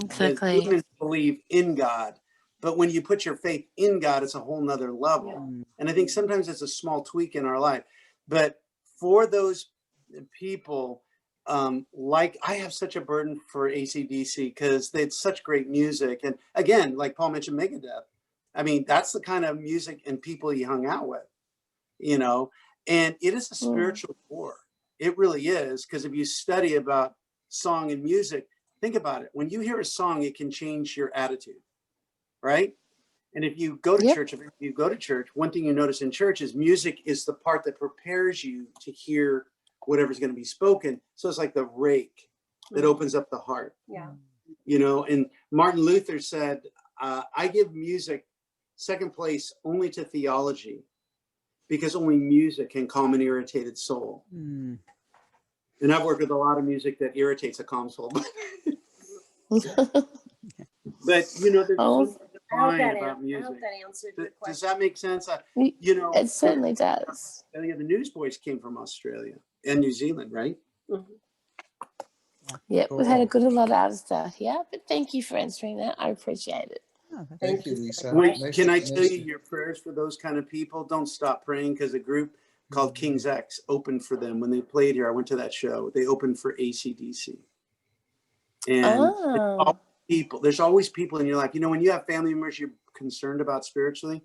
Exactly. Humans believe in God, but when you put your faith in God, it's a whole nother level. And I think sometimes it's a small tweak in our life. But for those people, like I have such a burden for AC/DC because they had such great music. And again, like Paul mentioned, Megadeth. I mean, that's the kind of music and people he hung out with, you know, and it is a spiritual war. It really is. Because if you study about song and music, think about it. When you hear a song, it can change your attitude, right? And if you go to church, one thing you notice in church is music is the part that prepares you to hear whatever's going to be spoken. So it's like the rake that opens up the heart. Yeah. You know, and Martin Luther said, I give music second place only to theology, because only music can calm an irritated soul. Mm. And I've worked with a lot of music that irritates a calm soul. But you know, there's Oh, something divine about I music. hope that answered your Does question. that make sense? it You know, it certainly does. I think the Newsboys came from Australia and New Zealand, right? Mhm. Yep, we've had a Cool. good lot out of stuff here, but thank you for answering that. I appreciate it. Oh, that's Thank you, for the Lisa. Wait, question. can I Nice tell you to- your prayers for those kind of people? Don't stop praying, because a group called King's X opened for them when they played here. I went to that show. They opened for AC/DC. And Oh, there's always people in your life. You know, when you have family members you're concerned about spiritually,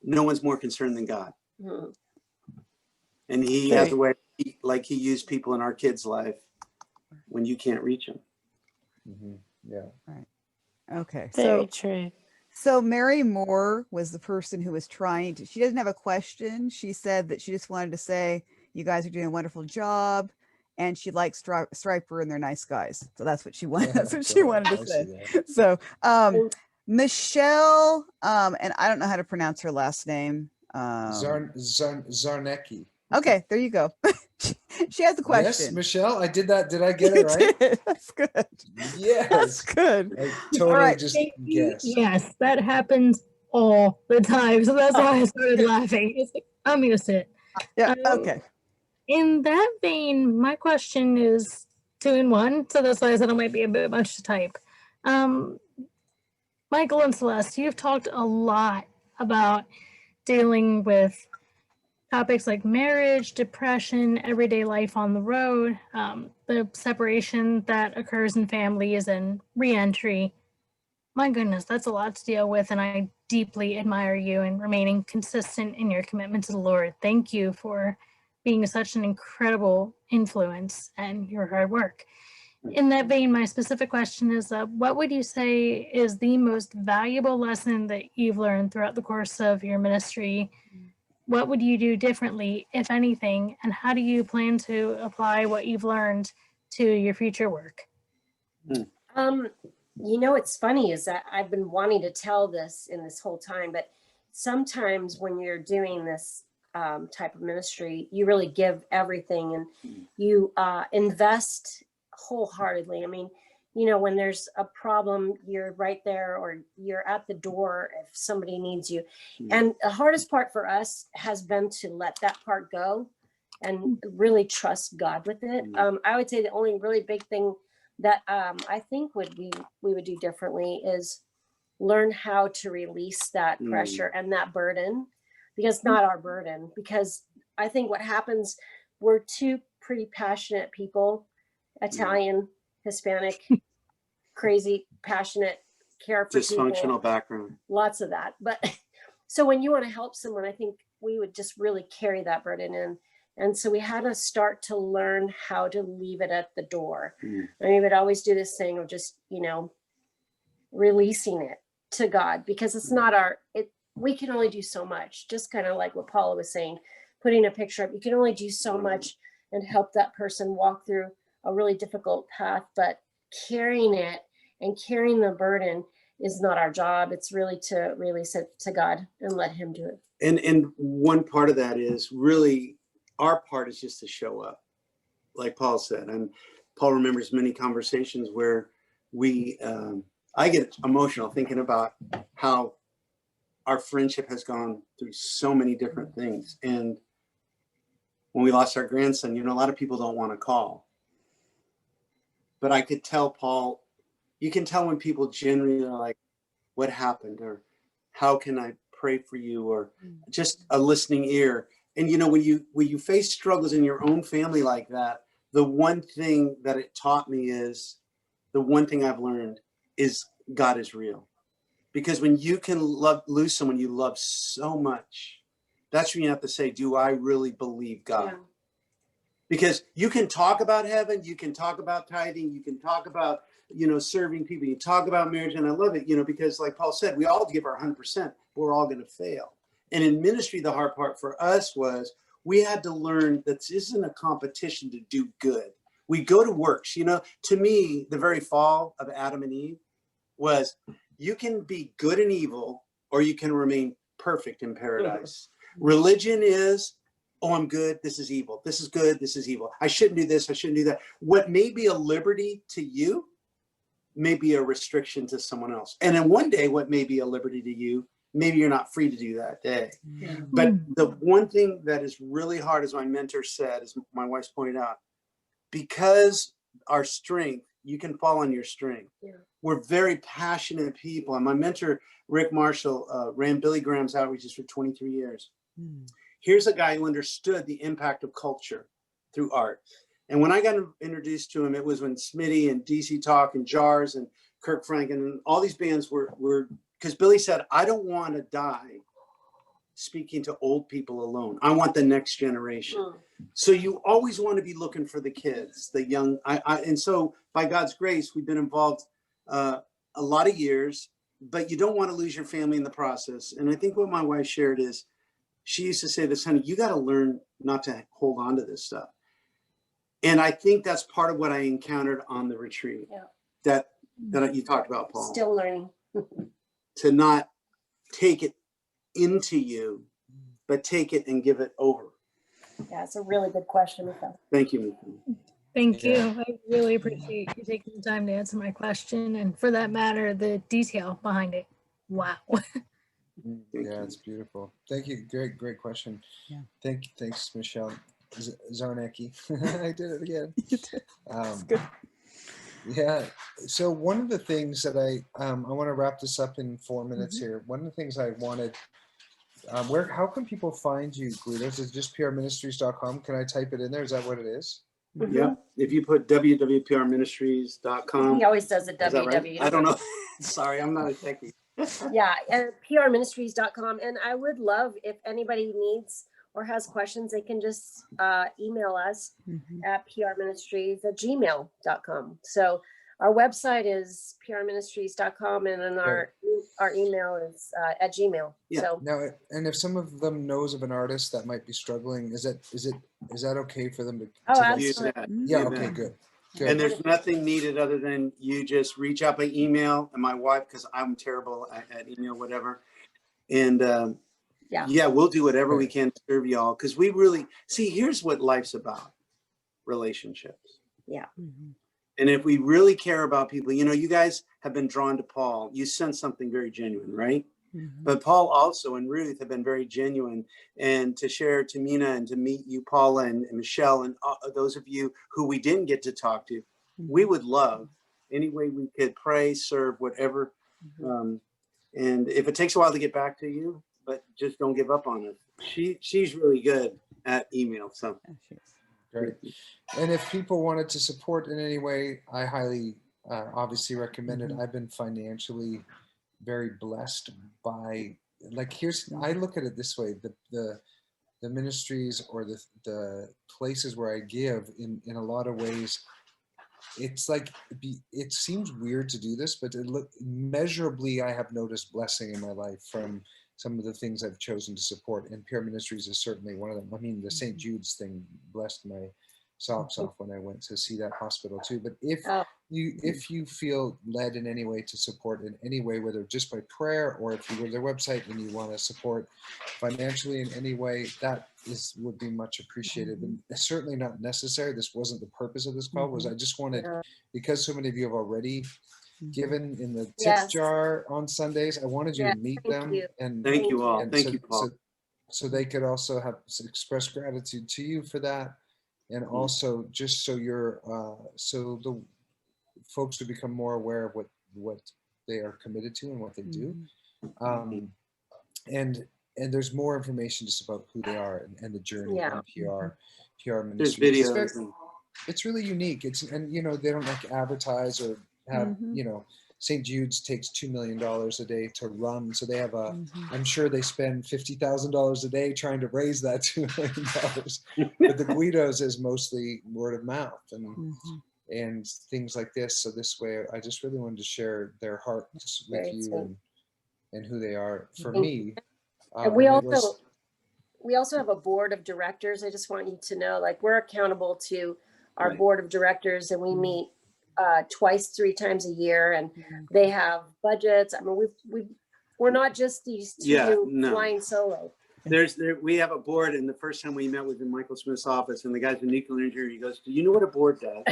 no one's more concerned than God. Mhm. And he has a way, like he used people in our kids' life when you can't reach them. Mhm. Yeah. okay. very true. So Mary Moore was the person who was trying to, she doesn't have a question. She said that she just wanted to say, you guys are doing a wonderful job. And she likes Striper and they're nice guys. So that's what she wanted. That's what she Cool. wanted to I say. see that. So Michelle, and I don't know how to pronounce her last name. Zarnecki. Okay, there you go. She has a Yes, question. Michelle, I did that. Did I get You it right? did. That's good. That's Yes. good. I totally right. just Thank you. guessed. Yes, that happens all the time. So that's why I started laughing. It's like, I'm going to sit. Yeah. Okay. In that vein, my question is 2 in 1. So that's why I said it might be a bit much to type. Michael and Celeste, you've talked a lot about dealing with topics like marriage, depression, everyday life on the road, the separation that occurs in families, and reentry. My goodness, that's a lot to deal with, and I deeply admire you and remaining consistent in your commitment to the Lord. Thank you for being such an incredible influence and your hard work. In that vein, my specific question is, what would you say is the most valuable lesson that you've learned throughout the course of your ministry? What would you do differently, if anything, and how do you plan to apply what you've learned to your future work? You know, what's funny is that I've been wanting to tell this in this whole time, but sometimes when you're doing this type of ministry, you really give everything and you invest wholeheartedly. I mean, you know, when there's a problem, you're right there, or you're at the door if somebody needs you. And the hardest part for us has been to let that part go and really trust God with it. I would say the only really big thing that I think we would do differently is learn how to release that pressure and that burden, because it's not our burden. Because I think what happens, we're two pretty passionate people, Italian, Hispanic, crazy, passionate, care for Dysfunctional people, background. lots of that. But so when you want to help someone, I think we would just really carry that burden in. And so we had to start to learn how to leave it at the door. I mean, we would always do this thing of just, you know, releasing it to God, because it's not we can only do so much. Just kind of like what Paula was saying, putting a picture up, you can only do so much and help that person walk through a really difficult path, but carrying it and carrying the burden is not our job. It's really to release it to God and let him do it. And one part of that is really, our part is just to show up, like Paul said. And Paul remembers many conversations where I get emotional thinking about how our friendship has gone through so many different things. And when we lost our grandson, you know, a lot of people don't want to call. But I could tell Paul, you can tell when people genuinely are like, what happened? Or how can I pray for you? Or just a listening ear. And, you know, when you face struggles in your own family like that, the one thing that it taught me is, the one thing I've learned is God is real. Because when you can lose someone you love so much, that's when you have to say, do I really believe God? Yeah. Because you can talk about heaven, you can talk about tithing, you can talk about, you know, serving people, you talk about marriage, and I love it, you know, because like Paul said, we all give our 100%, but we're all going to fail. And in ministry, the hard part for us was we had to learn that this isn't a competition to do good. We go to works. You know, to me, the very fall of Adam and Eve was, you can be good and evil or you can remain perfect in paradise. Religion is, oh, I'm good, this is evil. This is good, this is evil. I shouldn't do this, I shouldn't do that. What may be a liberty to you may be a restriction to someone else. And then one day, what may be a liberty to you, maybe you're not free to do that day. But the one thing that is really hard, as my mentor said, as my wife's pointed out, because our strength, you can fall on your strength. We're very passionate people. And my mentor, Rick Marshall, ran Billy Graham's outreaches for 23 years. Here's a guy who understood the impact of culture through art. And when I got introduced to him, it was when Smitty and DC Talk and Jars and Kirk Franklin and all these bands were, because Billy said, I don't want to die speaking to old people alone. I want the next generation. So you always want to be looking for the kids, the young. And so by God's grace, we've been involved a lot of years, but you don't want to lose your family in the process. And I think what my wife shared is, she used to say this, honey, you got to learn not to hold on to this stuff. And I think that's part of what I encountered on the retreat that you talked about, Paul. Still learning. To not take it into you, but take it and give it over. Yeah, it's a really good question, Michelle. Thank you, Michelle. Thank you. I really appreciate you taking the time to answer my question, and for that matter, the detail behind it. Wow. Yeah, it's beautiful. Thank you. Great question. Yeah. Thanks, Michelle Zarnecki. I did it again. That's good. Yeah. So one of the things that I want to wrap this up in 4 minutes here. One of the things I wanted, how can people find you, Guidos? Is it just prministries.com? Can I type it in there? Is that what it is? Yeah. If you put www.prministries.com. He always does it www. Right? I don't know. Sorry, I'm not a techie. Yeah, and prministries.com. And I would love if anybody needs or has questions, they can just email us at prministries@gmail.com. So our website is prministries.com, and then our email is at Gmail. Yeah. So now, and if some of them knows of an artist that might be struggling, is that okay for them to? Absolutely. Yeah. Okay. Good. And there's nothing needed other than you just reach out by email, and my wife, because I'm terrible at email, whatever. And yeah, we'll do whatever we can to serve y'all, because we really see, here's what life's about: relationships. Yeah. And if we really care about people, you guys have been drawn to Paul. You sense something very genuine, right? But Paul also and Ruth have been very genuine, and to share to Mina and to meet you, Paula and Michelle, and those of you who we didn't get to talk to, we would love any way we could pray, serve, whatever. And if it takes a while to get back to you, but just don't give up on us. She's really good at email. So great. And if people wanted to support in any way, I highly obviously recommend it. I've been financially very blessed by, I look at it this way: the ministries or the places where I give in a lot of ways, it's like, it seems weird to do this, but measurably I have noticed blessing in my life from some of the things I've chosen to support, and Peer Ministries is certainly one of them. I mean, the St. Jude's thing blessed my socks off when I went to see that hospital too. But if you feel led in any way to support in any way, whether just by prayer or if you go to their website and you want to support financially in any way, that would be much appreciated. And certainly not necessary. This wasn't the purpose of this call. Was I just wanted, because so many of you have already given in the tip jar on Sundays, I wanted you to meet them. And thank you all. And thank you, Paul. So they could also express gratitude to you for that. And also just so so the folks would become more aware of what they are committed to and what they do. And there's more information just about who they are and the journey on PR Ministries. There's videos. It's really unique. And they don't advertise or have, St. Jude's takes $2 million a day to run. So they have I'm sure they spend $50,000 a day trying to raise that $2 million. But the Guidos is mostly word of mouth and things like this. So this way, I just really wanted to share their hearts with you and who they are for me. And we also have a board of directors. I just want you to know, we're accountable to our board of directors, and we meet twice, 3 times a year, and they have budgets. I mean, We're not just these two Yeah, no. flying solo. We have a board, and the first time we met was in Michael Smith's office, and the guy's a nuclear engineer. He goes, "Do you know what a board does?"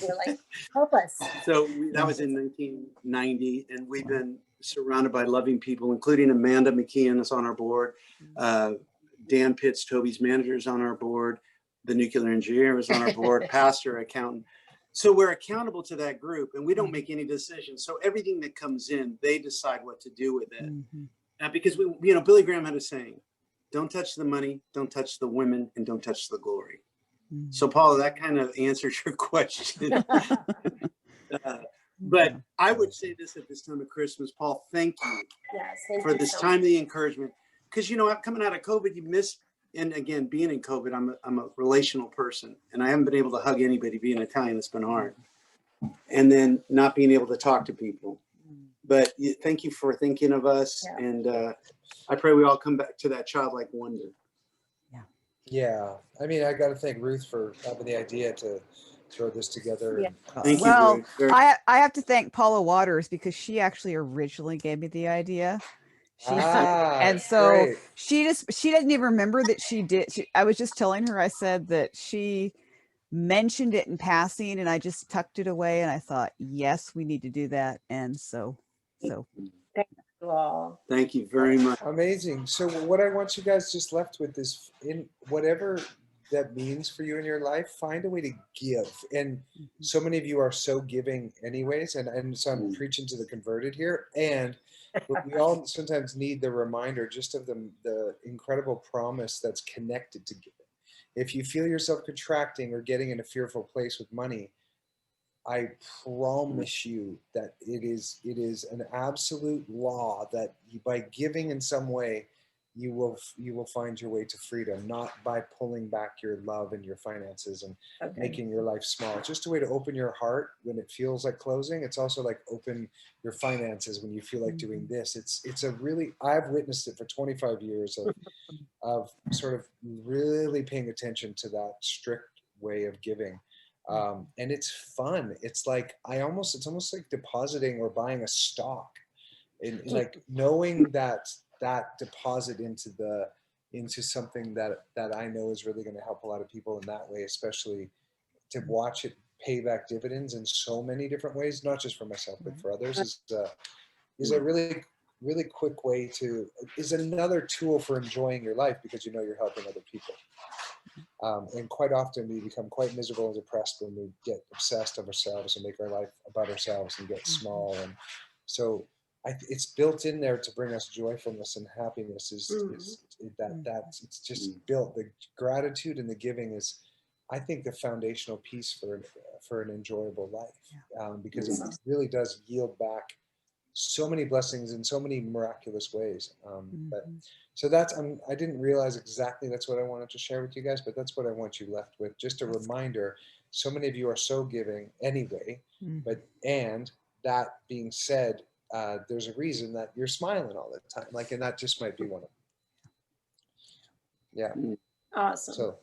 We're like, help us. So that was in 1990, and we've been surrounded by loving people, including Amanda McKeon is on our board. Dan Pitts, Toby's manager, is on our board. The nuclear engineer is on our board, pastor, accountant. So we're accountable to that group, and we don't make any decisions. So everything that comes in, they decide what to do with it. Because Billy Graham had a saying, don't touch the money, don't touch the women, and don't touch the glory. So Paula, that kind of answers your question. But I would say this at this time of Christmas, Paul, thank you for this time of the encouragement. Because, coming out of COVID, you miss, and again, being in COVID, I'm a relational person, and I haven't been able to hug anybody. Being Italian, it's been hard. And then not being able to talk to people. But thank you for thinking of us. And I pray we all come back to that childlike wonder. Yeah. I mean, I got to thank Ruth for having the idea to throw this together. Thank well, you, Ruth. I have to thank Paula Waters because she actually originally gave me the idea. And so great. she doesn't even remember that she did. I was just telling her, I said that she mentioned it in passing and I just tucked it away and I thought, yes, we need to do that. And so. Thank you all. Thank you very much. Amazing. So what I want you guys just left with is, in whatever that means for you in your life, find a way to give. And so many of you are so giving anyways. And so I'm preaching to the converted here. And we all sometimes need the reminder just of the incredible promise that's connected to giving. If you feel yourself contracting or getting in a fearful place with money, I promise you that it is an absolute law that by giving in some way, you will find your way to freedom, not by pulling back your love and your finances and making your life small. It's just a way to open your heart when it feels like closing. It's also like open your finances when you feel like doing this. It's a really, I've witnessed it for 25 years of sort of really paying attention to that strict way of giving. And it's fun. It's like, it's almost like depositing or buying a stock, and like knowing that deposit into something that I know is really going to help a lot of people in that way, especially to watch it pay back dividends in so many different ways, not just for myself, but for others, is a really, really quick way is another tool for enjoying your life because you're helping other people. And quite often we become quite miserable and depressed when we get obsessed of ourselves and make our life about ourselves and get small. And so it's built in there to bring us joyfulness and happiness. It's just built. The gratitude and the giving is, I think, the foundational piece for an enjoyable life, because it really does yield back so many blessings in so many miraculous ways. So I didn't realize exactly that's what I wanted to share with you guys, but that's what I want you left with. Just a reminder, so many of you are so giving anyway, and that being said, there's a reason that you're smiling all the time. And that just might be one of them. Yeah. Awesome.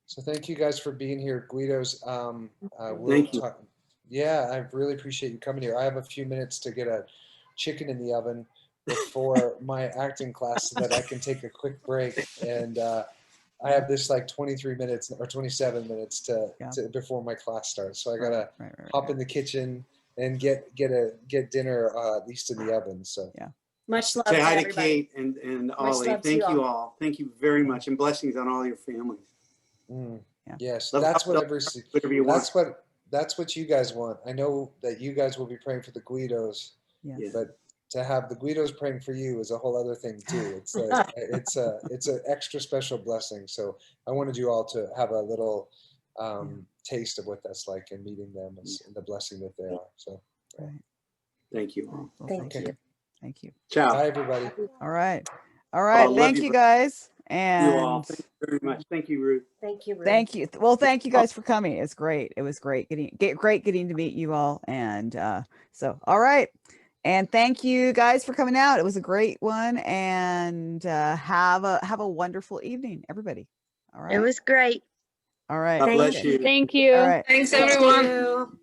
So thank you guys for being here. Guidos, Thank you. Yeah, I really appreciate you coming here. I have a few minutes to get a chicken in the oven before my acting class so that I can take a quick break. And I have this 23 minutes or 27 minutes to before my class starts. So I gotta hop in the kitchen and get dinner at least in the oven. So much love. Say hi to everybody. Kate and Ollie. Thank you all. Thank you very much, and blessings on all your families. Yes, That's what you guys want. I know that you guys will be praying for the Guidos, but to have the Guidos praying for you is a whole other thing too. It's it's an extra special blessing. So I wanted you all to have a little taste of what that's like and meeting them and the blessing that they are. So thank you all. Well, thank you. Ciao. Bye, everybody. All right. Thank you guys. And you all. Thank you very much. Thank you, Ruth. Thank you, Ruth. Thank you. Well, thank you guys for coming. It's great. It was great getting to meet you all. And so, all right. And thank you guys for coming out. It was a great one. And have a wonderful evening, everybody. All right. It was great. All right. God bless you. Thank you. All right. Thanks, everyone. Thank you.